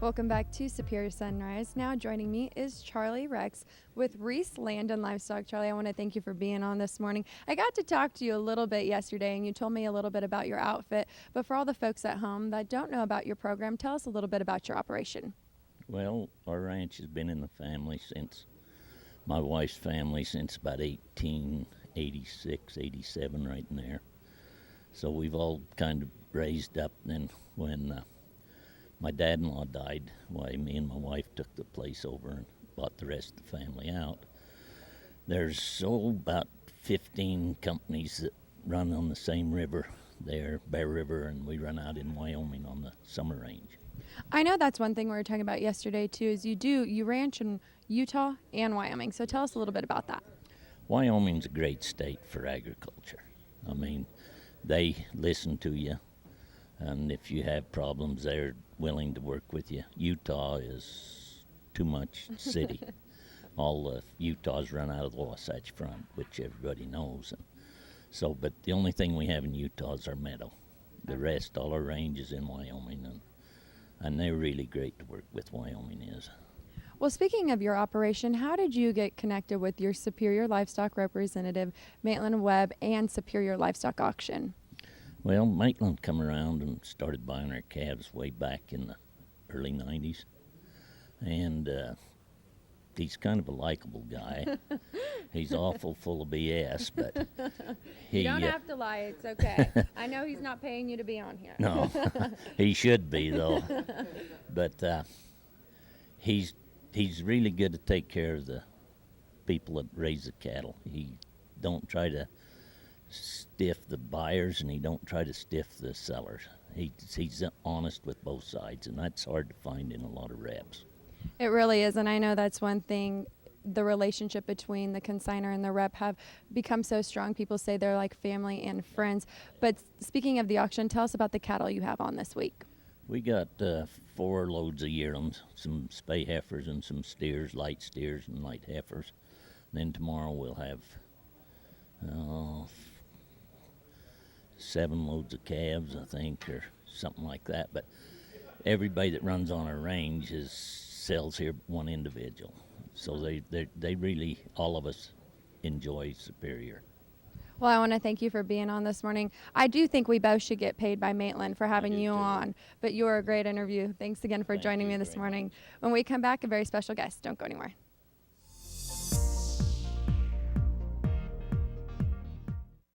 Welcome back to Superior Sunrise. Now joining me is Charlie Rex with Reese Land and Livestock. Charlie, I want to thank you for being on this morning. I got to talk to you a little bit yesterday, and you told me a little bit about your outfit. But for all the folks at home that don't know about your program, tell us a little bit about your operation. Well, our ranch has been in the family since my wife's family since about 1886, 87, right in there. So we've all kind of raised up. Then when my dad-in-law died, why me and my wife took the place over and bought the rest of the family out. There's about 15 companies that run on the same river there, Bear River, and we run out in Wyoming on the summer range. I know that's one thing we were talking about yesterday too, is you ranch in Utah and Wyoming. So tell us a little bit about that. Wyoming's a great state for agriculture. I mean, they listen to you, and if you have problems, they're willing to work with you. Utah is too much city. All the Utahs run out of the Wasatch Front, which everybody knows. And so, but the only thing we have in Utah is our meadow. The rest, all our range is in Wyoming, and they're really great to work with, Wyoming is. Well, speaking of your operation, how did you get connected with your Superior Livestock representative, Maitland Webb, and Superior Livestock Auction? Well, Maitland come around and started buying our calves way back in the early 90s. And he's kind of a likable guy. He's awful full of BS, but You don't have to lie. It's okay. I know he's not paying you to be on here. No, he should be, though. But he's really good to take care of the people that raise the cattle. He don't try to stiff the buyers, and he don't try to stiff the sellers. He's honest with both sides, and that's hard to find in a lot of reps. It really is, and I know that's one thing. The relationship between the consignor and the rep have become so strong. People say they're like family and friends. But speaking of the auction, tell us about the cattle you have on this week. We got 4 loads of yearlings, some spay heifers and some steers, light steers and light heifers. And then tomorrow we'll have 7 loads of calves, I think, or something like that. But everybody that runs on our range sells here one individual. So they really, all of us, enjoy Superior. Well, I want to thank you for being on this morning. I do think we both should get paid by Maitland for having you on, but you were a great interview. Thanks again for joining me this morning. When we come back, a very special guest. Don't go anywhere.